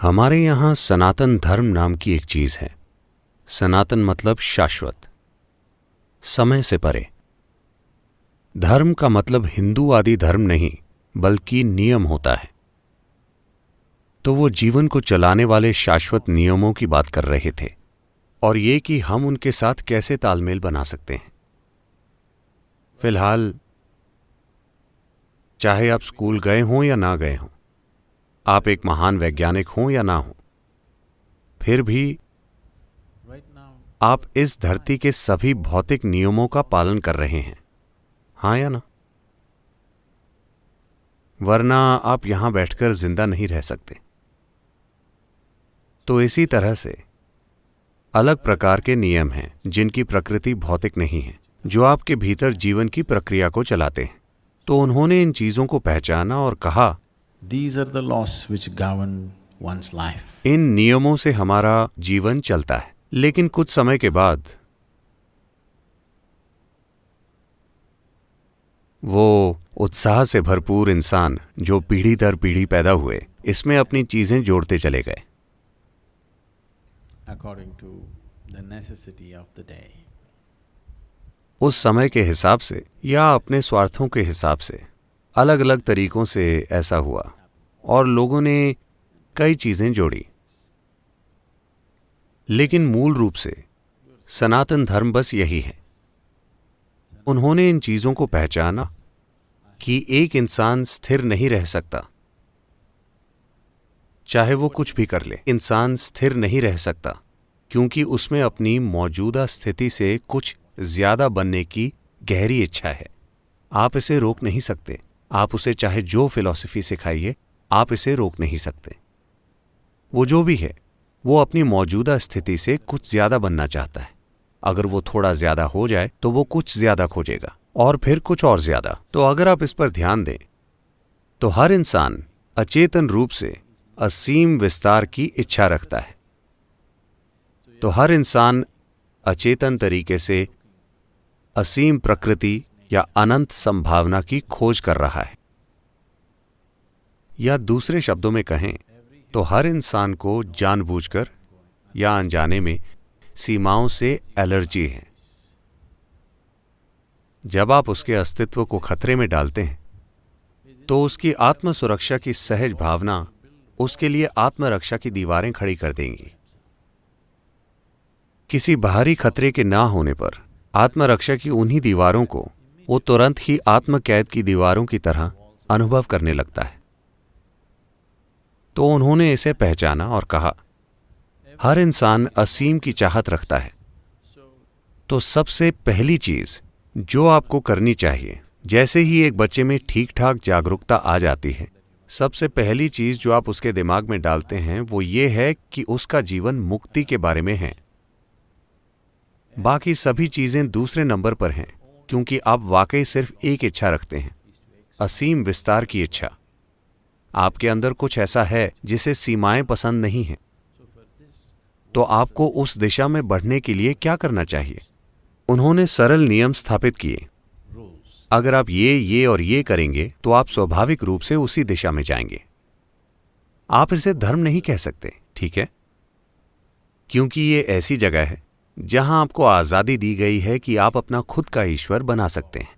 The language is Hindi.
हमारे यहाँ सनातन धर्म नाम की एक चीज है। सनातन मतलब शाश्वत, समय से परे। धर्म का मतलब हिंदू आदि धर्म नहीं, बल्कि नियम होता है। तो वो जीवन को चलाने वाले शाश्वत नियमों की बात कर रहे थे, और ये कि हम उनके साथ कैसे तालमेल बना सकते हैं। फिलहाल चाहे आप स्कूल गए हों या ना गए हों, आप एक महान वैज्ञानिक हों या ना हों, फिर भी आप इस धरती के सभी भौतिक नियमों का पालन कर रहे हैं, हाँ या ना? वरना आप यहां बैठकर जिंदा नहीं रह सकते। तो इसी तरह से अलग प्रकार के नियम हैं जिनकी प्रकृति भौतिक नहीं है, जो आपके भीतर जीवन की प्रक्रिया को चलाते हैं। तो उन्होंने इन चीजों को पहचाना और कहा, These are the laws which govern one's life. इन नियमों से हमारा जीवन चलता है। लेकिन कुछ समय के बाद वो उत्साह से भरपूर इंसान जो पीढ़ी दर पीढ़ी पैदा हुए, इसमें अपनी चीजें जोड़ते चले गए According to the necessity of the day. उस समय के हिसाब से या अपने स्वार्थों के हिसाब से। अलग अलग तरीकों से ऐसा हुआ और लोगों ने कई चीजें जोड़ी। लेकिन मूल रूप से सनातन धर्म बस यही है। उन्होंने इन चीजों को पहचाना कि एक इंसान स्थिर नहीं रह सकता, चाहे वो कुछ भी कर ले। इंसान स्थिर नहीं रह सकता क्योंकि उसमें अपनी मौजूदा स्थिति से कुछ ज्यादा बनने की गहरी इच्छा है। आप इसे रोक नहीं सकते। आप उसे चाहे जो फिलॉसफी सिखाइए, आप इसे रोक नहीं सकते। वो जो भी है, वो अपनी मौजूदा स्थिति से कुछ ज्यादा बनना चाहता है। अगर वो थोड़ा ज्यादा हो जाए तो वो कुछ ज्यादा खोजेगा और फिर कुछ और ज्यादा। तो अगर आप इस पर ध्यान दें तो हर इंसान अचेतन रूप से असीम विस्तार की इच्छा रखता है। तो हर इंसान अचेतन तरीके से असीम प्रकृति या अनंत संभावना की खोज कर रहा है। या दूसरे शब्दों में कहें तो हर इंसान को जानबूझकर या अनजाने में सीमाओं से एलर्जी है। जब आप उसके अस्तित्व को खतरे में डालते हैं तो उसकी आत्म सुरक्षा की सहज भावना उसके लिए आत्मरक्षा की दीवारें खड़ी कर देंगी। किसी बाहरी खतरे के ना होने पर आत्मरक्षा की उन्हीं दीवारों को वो तुरंत ही आत्मकैद की दीवारों की तरह अनुभव करने लगता है। तो उन्होंने इसे पहचाना और कहा, हर इंसान असीम की चाहत रखता है। तो सबसे पहली चीज जो आपको करनी चाहिए, जैसे ही एक बच्चे में ठीक ठाक जागरूकता आ जाती है, सबसे पहली चीज जो आप उसके दिमाग में डालते हैं वो ये है कि उसका जीवन मुक्ति के बारे में है। बाकी सभी चीजें दूसरे नंबर पर हैं, क्योंकि आप वाकई सिर्फ एक इच्छा रखते हैं, असीम विस्तार की इच्छा। आपके अंदर कुछ ऐसा है जिसे सीमाएं पसंद नहीं हैं। तो आपको उस दिशा में बढ़ने के लिए क्या करना चाहिए? उन्होंने सरल नियम स्थापित किए। अगर आप ये और ये करेंगे तो आप स्वाभाविक रूप से उसी दिशा में जाएंगे। आप इसे धर्म नहीं कह सकते, ठीक है? क्योंकि ये ऐसी जगह है जहां आपको आजादी दी गई है कि आप अपना खुद का ईश्वर बना सकते हैं।